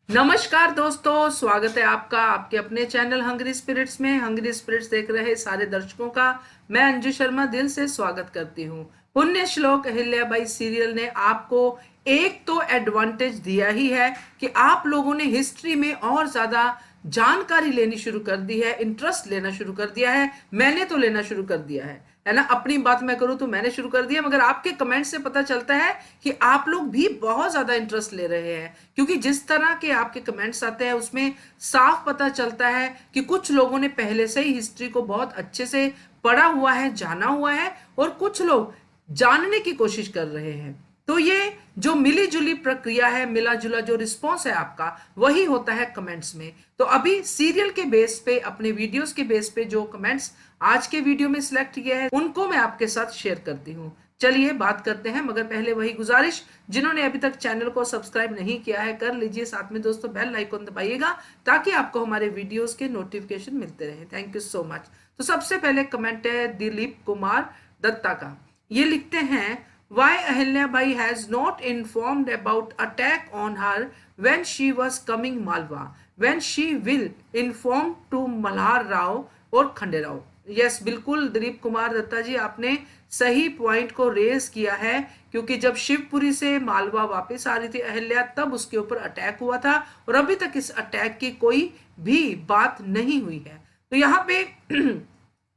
नमस्कार दोस्तों, स्वागत है आपका आपके अपने चैनल हंग्री स्पिरिट्स में। हंग्री स्पिरिट्स देख रहे सारे दर्शकों का मैं अंजू शर्मा दिल से स्वागत करती हूँ। पुण्य श्लोक अहिल्याबाई सीरियल ने आपको एक तो एडवांटेज दिया ही है कि आप लोगों ने हिस्ट्री में और ज्यादा जानकारी लेनी शुरू कर दी है, इंटरेस्ट लेना शुरू कर दिया है। मैंने तो लेना शुरू कर दिया है ना। अपनी बात मैं करूं तो मैंने शुरू कर दिया, मगर आपके कमेंट से पता चलता है कि आप लोग भी बहुत ज्यादा इंटरेस्ट ले रहे हैं, क्योंकि जिस तरह के आपके कमेंट्स आते हैं उसमें साफ पता चलता है कि कुछ लोगों ने पहले से ही हिस्ट्री को बहुत अच्छे से पढ़ा हुआ है, जाना हुआ है, और कुछ लोग जानने की कोशिश कर रहे हैं। तो ये जो मिली जुली प्रक्रिया है, मिला जुला जो रिस्पॉन्स है आपका, वही होता है कमेंट्स में। तो अभी सीरियल के बेस पे, अपने वीडियोस के बेस पे जो कमेंट्स आज के वीडियो में सिलेक्ट किया है उनको मैं आपके साथ शेयर करती हूँ। चलिए बात करते हैं, मगर पहले वही गुजारिश, जिन्होंने अभी तक चैनल को सब्सक्राइब नहीं किया है कर लीजिए, साथ में दोस्तों बेल आइकन दबाइएगा ताकि आपको हमारे वीडियोस के नोटिफिकेशन मिलते रहे। Thank you so much. तो सबसे पहले कमेंट है दिलीप कुमार दत्ता का। ये लिखते हैं, why Ahilyabai has not informed about attack on her when she was coming Malwa, when she will inform to Malhar Rao और खंडे राव। यस, बिल्कुल दिलीप कुमार दत्ता जी, आपने सही पॉइंट को रेज किया है, क्योंकि जब शिवपुरी से मालवा वापस आ रही थी अहिल्या, तब उसके ऊपर अटैक हुआ था और अभी तक इस अटैक की कोई भी बात नहीं हुई है। तो यहाँ पे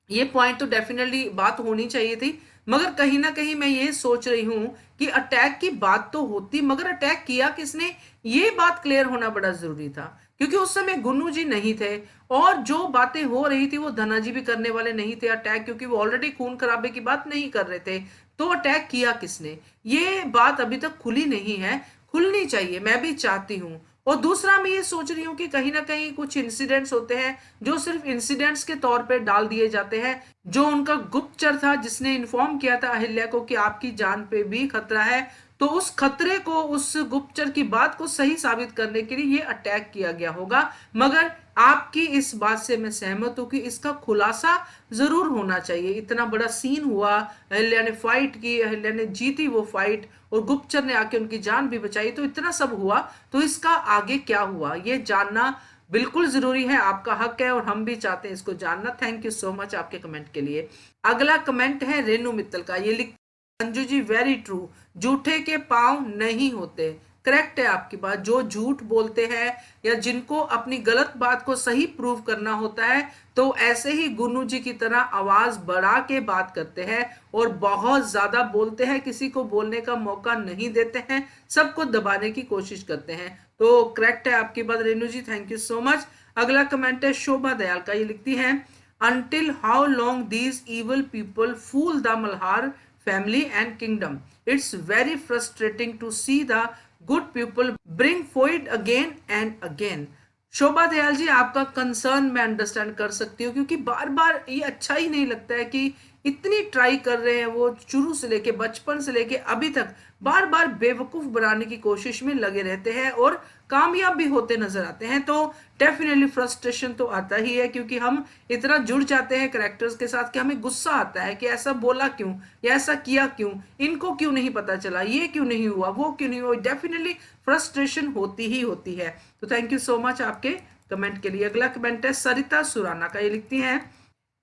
ये पॉइंट तो डेफिनेटली बात होनी चाहिए थी, मगर कहीं ना कहीं मैं ये सोच रही हूं कि अटैक की बात तो होती, मगर अटैक किया किसने, ये बात क्लियर होना बड़ा जरूरी था, क्योंकि उस समय गुन्नू जी नहीं थे और जो बातें हो रही थी वो धना जी भी करने वाले नहीं थे अटैक, क्योंकि वो ऑलरेडी खून खराबे की बात नहीं कर रहे थे। तो अटैक किया किसने, ये बात अभी तक खुली नहीं है, खुलनी चाहिए, मैं भी चाहती हूँ। और दूसरा मैं ये सोच रही हूँ कि कहीं ना कहीं कुछ इंसिडेंट्स होते हैं जो सिर्फ इंसिडेंट्स के तौर पे डाल दिए जाते हैं। जो उनका गुप्तचर था जिसने इन्फॉर्म किया था अहिल्या को कि आपकी जान पे भी खतरा है, तो उस खतरे को, उस गुप्तचर की बात को सही साबित करने के लिए ये अटैक किया गया होगा। मगर आपकी इस बात से मैं सहमत हूं कि इसका खुलासा जरूर होना चाहिए। इतना बड़ा सीन हुआ, अहिल्या ने फाइट की, अहिल्या ने जीती वो फाइट, और गुप्तचर ने आके उनकी जान भी बचाई, तो इतना सब हुआ, तो इसका आगे क्या हुआ ये जानना बिल्कुल जरूरी है, आपका हक है और हम भी चाहते हैं इसको जानना। थैंक यू सो मच आपके कमेंट के लिए। अगला कमेंट है रेनू मित्तल का। ये लिख, अंजू जी वेरी ट्रू, झूठे के पांव नहीं होते। करेक्ट है आपकी बात। जो झूठ बोलते हैं या जिनको अपनी गलत बात को सही प्रूव करना होता है, तो ऐसे ही गुन्नू जी की तरह आवाज बढ़ा के बात करते हैं और बहुत ज्यादा बोलते हैं, किसी को बोलने का मौका नहीं देते हैं, सबको दबाने की कोशिश करते हैं। तो करेक्ट है आपकी बात रेनू जी, थैंक यू सो मच। अगला कमेंट है शोभा दयाल का। ये लिखती हैं, until how long these evil people fool the Malhar family and kingdom. It's very frustrating to see the good people bring forward again and again. शोभा दयाल जी, आपका कंसर्न मैं understand कर सकती हूँ, क्योंकि बार बार ये अच्छा ही नहीं लगता है कि इतनी ट्राई कर रहे हैं वो, शुरू से लेके, बचपन से लेके अभी तक बार बार बेवकूफ बनाने की कोशिश में लगे रहते हैं और कामयाब भी होते नजर आते हैं। तो डेफिनेटली फ्रस्ट्रेशन तो आता ही है, क्योंकि हम इतना जुड़ जाते हैं कैरेक्टर्स के साथ कि हमें गुस्सा आता है कि ऐसा बोला क्यों, या ऐसा किया क्यों, इनको क्यों नहीं पता चला, ये क्यों नहीं हुआ, वो क्यों नहीं हुआ। डेफिनेटली फ्रस्ट्रेशन होती ही होती है। तो थैंक यू सो मच आपके कमेंट के लिए। अगला कमेंट है सरिता सुराना का। ये लिखती हैं,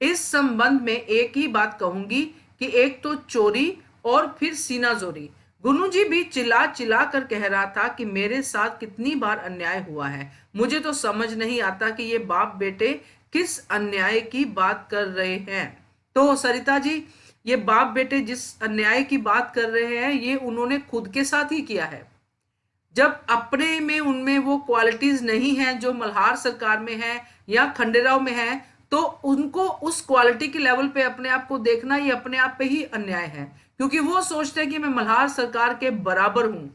इस संबंध में एक ही बात कहूंगी कि एक तो चोरी और फिर सीना जोरी। गुन्नू जी भी चिल्ला चिल्ला कर कह रहा था कि मेरे साथ कितनी बार अन्याय हुआ है, मुझे तो समझ नहीं आता कि ये बाप बेटे किस अन्याय की बात कर रहे हैं। तो सरिता जी, ये बाप बेटे जिस अन्याय की बात कर रहे हैं ये उन्होंने खुद के साथ ही किया है। जब अपने में उनमें वो क्वालिटीज नहीं है जो मल्हार सरकार में है या खंडेराव में है, तो उनको उस क्वालिटी के लेवल पे अपने आप को देखना ये अपने आप पे ही अन्याय है, क्योंकि वो सोचते हैं कि मैं मल्हार सरकार के बराबर हूं,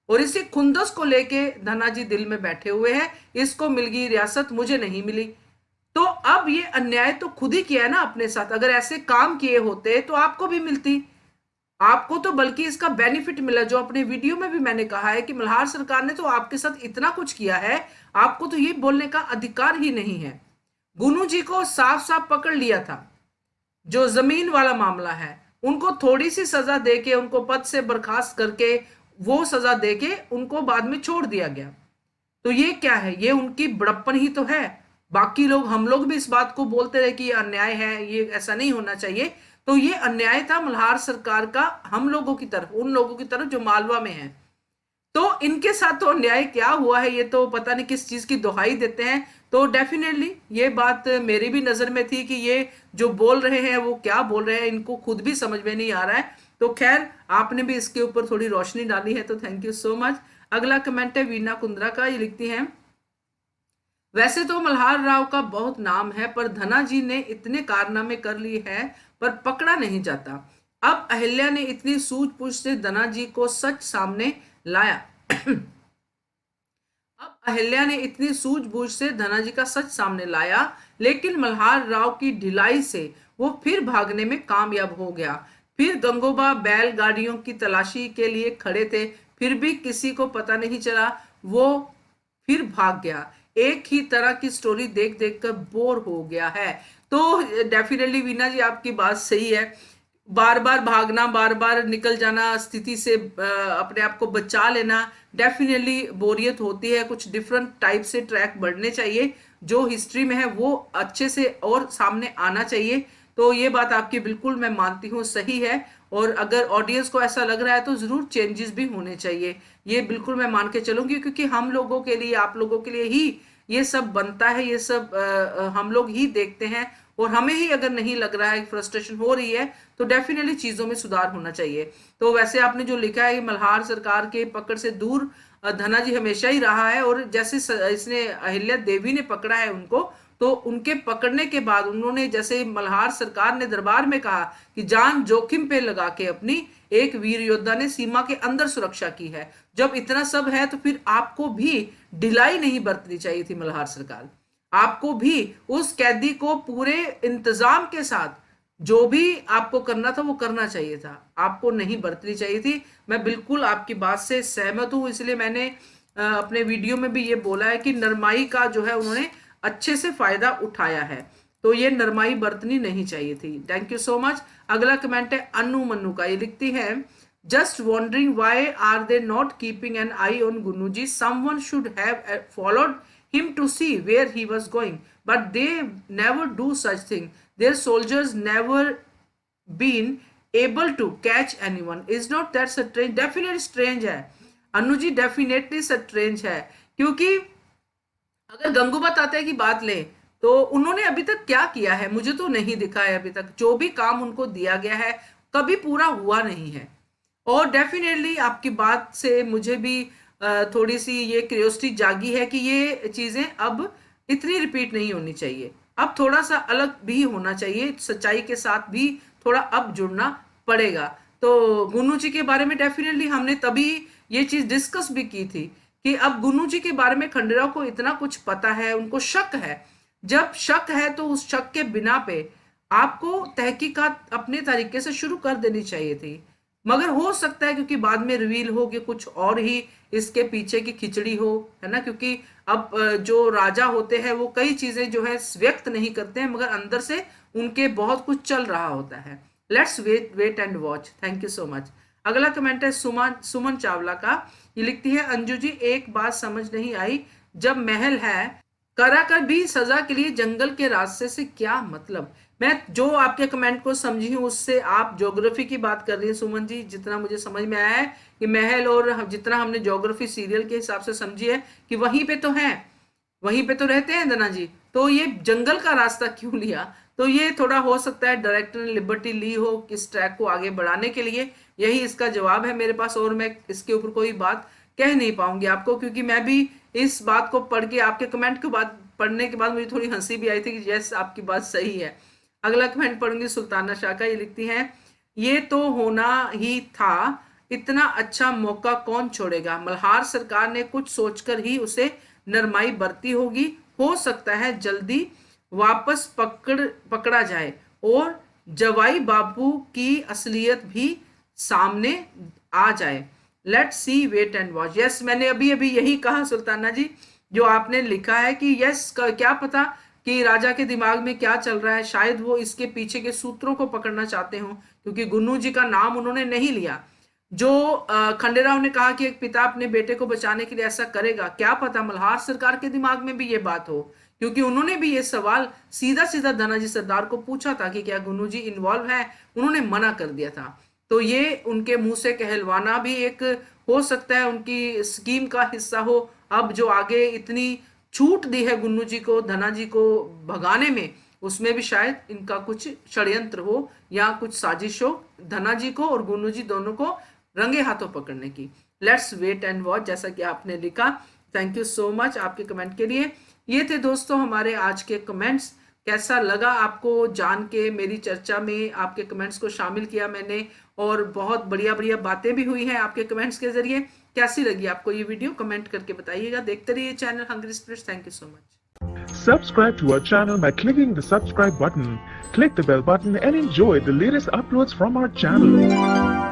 और इसी खुंदस को लेके धना जी दिल में बैठे हुए हैं, इसको मिल गई रियासत, मुझे नहीं मिली। तो अब ये अन्याय तो खुद ही किया है ना अपने साथ। अगर ऐसे काम किए होते तो आपको भी मिलती, आपको तो बल्कि इसका बेनिफिट मिला। जो अपने वीडियो में भी मैंने कहा है कि मल्हार सरकार ने तो आपके साथ इतना कुछ किया है, आपको तो ये बोलने का अधिकार ही नहीं है। गुन्नू जी को साफ साफ पकड़ लिया था, जो जमीन वाला मामला है, उनको थोड़ी सी सजा देके, उनको पद से बर्खास्त करके, वो सजा देके उनको बाद में छोड़ दिया गया। तो ये क्या है, ये उनकी बड़प्पन ही तो है। बाकी लोग, हम लोग भी इस बात को बोलते रहे कि ये अन्याय है, ये ऐसा नहीं होना चाहिए। तो ये अन्याय था मल्हार सरकार का हम लोगों की तरफ, उन लोगों की तरफ जो मालवा में है। तो इनके साथ तो अन्याय क्या हुआ है, ये तो पता नहीं किस चीज की दुहाई देते हैं। तो डेफिनेटली ये बात मेरी भी नजर में थी कि ये जो बोल रहे हैं वो क्या बोल रहे हैं, इनको खुद भी समझ में नहीं आ रहा है। तो खैर, आपने भी इसके ऊपर थोड़ी रोशनी डाली है, तो थैंक यू सो मच। अगला कमेंट है वीना कुंद्रा का, ये लिखती हैं, वैसे तो मल्हार राव का बहुत नाम है, पर धना जी ने इतने कारनामे कर लिए हैं पर पकड़ा नहीं जाता। अब अहिल्या ने इतनी सूझबूझ से धना जी को सच सामने लाया। अब अहिल्या ने इतनी सूझबूझ से धनाजी का सच सामने लाया, लेकिन मल्हार राव की ढिलाई से वो फिर भागने में कामयाब हो गया। फिर गंगोबा बैलगाड़ियों की तलाशी के लिए खड़े थे, फिर भी किसी को पता नहीं चला, वो फिर भाग गया। एक ही तरह की स्टोरी देख देख कर बोर हो गया है। तो डेफिनेटली वीना जी, आपकी बात सही है। बार बार भागना, बार बार निकल जाना, स्थिति से अपने आप को बचा लेना, डेफिनेटली बोरियत होती है। कुछ डिफरेंट टाइप से ट्रैक बढ़ने चाहिए, जो हिस्ट्री में है वो अच्छे से और सामने आना चाहिए। तो ये बात आपकी बिल्कुल मैं मानती हूँ, सही है। और अगर ऑडियंस को ऐसा लग रहा है तो जरूर चेंजेस भी होने चाहिए, ये बिल्कुल मैं मान के चलूंगी, क्योंकि हम लोगों के लिए, आप लोगों के लिए ही ये सब बनता है, ये सब हम लोग ही देखते हैं। और हमें ही अगर नहीं लग रहा है, फ्रस्ट्रेशन हो रही है, तो डेफिनेटली चीजों में सुधार होना चाहिए। तो वैसे आपने जो लिखा है, मल्हार सरकार के पकड़ से दूर धना जी हमेशा ही रहा है। और जैसे इसने अहिल्या देवी ने पकड़ा है उनको, तो उनके पकड़ने के बाद उन्होंने, जैसे मल्हार सरकार ने दरबार में कहा कि जान जोखिम पे लगा के अपनी एक वीर योद्धा ने सीमा के अंदर सुरक्षा की है। जब इतना सब है तो फिर आपको भी ढिलाई नहीं बरतनी चाहिए थी मल्हार सरकार। आपको भी उस कैदी को पूरे इंतजाम के साथ जो भी आपको करना था वो करना चाहिए था, आपको नहीं बरतनी चाहिए थी। मैं बिल्कुल आपकी बात से सहमत हूं, इसलिए मैंने अपने वीडियो में भी ये बोला है कि नरमाई का जो है उन्होंने अच्छे से फायदा उठाया है। तो ये नरमाई बरतनी नहीं चाहिए थी। Thank you so much. अगला कमेंट है अनु मन्नू का, ये लिखती है, just wondering why are they not keeping an eye on Gunnuji, someone should have followed him to see where he was going, but they never do such thing. Their soldiers never been able to catch anyone. Is not that strange? Definitely strange है Anu ji, definitely strange है। क्योंकि अगर गंगूबात तात्या की बात लें तो उन्होंने अभी तक क्या किया है, मुझे तो नहीं दिखा है अभी तक। जो भी काम उनको दिया गया है कभी पूरा हुआ नहीं है। और डेफिनेटली आपकी बात से मुझे भी थोड़ी सी ये क्यूरियोसिटी जागी है कि ये चीजें अब इतनी रिपीट नहीं होनी चाहिए, अब थोड़ा सा अलग भी होना चाहिए, सच्चाई के साथ भी थोड़ा अब जुड़ना पड़ेगा। तो गुन्नू जी के बारे में डेफिनेटली हमने तभी ये चीज डिस्कस भी की थी कि अब गुन्नू जी के बारे में खंडेराव को इतना कुछ पता है, उनको शक है। जब शक है तो उस शक के बिना पे आपको तहकीकात अपने तरीके से शुरू कर देनी चाहिए थी। मगर हो सकता है क्योंकि बाद में रिवील हो कि कुछ और ही इसके पीछे की खिचड़ी हो, है ना। क्योंकि अब जो राजा होते हैं वो कई चीजें जो है व्यक्त नहीं करते हैं, मगर अंदर से उनके बहुत कुछ चल रहा होता है। Let's wait wait and watch. Thank you so much. अगला कमेंट है सुमन चावला का, ये लिखती है, अंजू जी एक बात समझ नहीं आई, जब महल है करा कर भी सजा के लिए जंगल के रास्ते से क्या मतलब। मैं जो आपके कमेंट को समझी हूँ उससे आप ज्योग्राफी की बात कर रही है सुमन जी, जितना मुझे समझ में आया है कि महल, और जितना हमने ज्योग्राफी सीरियल के हिसाब से समझी है कि वहीं पे तो है, वहीं पे तो रहते हैं धना जी, तो ये जंगल का रास्ता क्यों लिया। तो ये थोड़ा हो सकता है डायरेक्टर ने लिबर्टी ली हो इस ट्रैक को आगे बढ़ाने के लिए, यही इसका जवाब है मेरे पास। और मैं इसके ऊपर कोई बात कह नहीं पाऊंगी आपको, क्योंकि मैं भी इस बात को पढ़ के, आपके कमेंट के बाद पढ़ने के बाद मुझे थोड़ी हंसी भी आई थी कि यस आपकी बात सही है। अगला कमेंट पढ़ूंगी सुल्ताना शाह का, ये लिखती है, ये तो होना ही था, इतना अच्छा मौका कौन छोड़ेगा। मल्हार सरकार ने कुछ सोचकर ही उसे नरमाई बरती होगी, हो सकता है जल्दी वापस पकड़ा जाए और जवाई बापू की असलियत भी सामने आ जाए। Let's see wait and watch. Yes, मैंने अभी अभी यही कहा सुल्ताना जी, जो आपने लिखा है कि यस, क्या पता कि राजा के दिमाग में क्या चल रहा है, शायद वो इसके पीछे के सूत्रों को पकड़ना चाहते हो, क्योंकि गुन्नू जी का नाम उन्होंने नहीं लिया। जो खंडेराव ने कहा कि एक पिता अपने बेटे को बचाने के लिए ऐसा करेगा, क्या पता मल्हार सरकार के दिमाग में भी ये बात हो, क्योंकि उन्होंने भी ये सवाल सीधा सीधा धनाजी सरदार को पूछा था कि क्या गुन्नू जी इन्वॉल्व है, उन्होंने मना कर दिया था। तो ये उनके मुंह से कहलवाना भी एक हो सकता है उनकी स्कीम का हिस्सा हो। अब जो आगे इतनी छूट दी है गुन्नू जी को धनाजी को भगाने में, उसमें भी शायद इनका कुछ षड्यंत्र हो या कुछ साजिश हो धनाजी को और गुन्नू जी दोनों को रंगे हाथों पकड़ने की। लेट्स वेट एंड वॉच, जैसा कि आपने लिखा। थैंक यू सो मच आपके कमेंट के लिए। ये थे दोस्तों हमारे आज के कमेंट्स। कैसा लगा आपको जान के, मेरी चर्चा में आपके कमेंट्स को शामिल किया मैंने और बहुत बढ़िया बढ़िया बातें भी हुई हैं आपके कमेंट्स के जरिए। कैसी लगी आपको ये वीडियो, कमेंट करके बताइएगा। देखते रहिए channel hungry spirits. Thank you so much. Subscribe to our channel by clicking the subscribe button. Click the bell button and enjoy the latest uploads from our channel.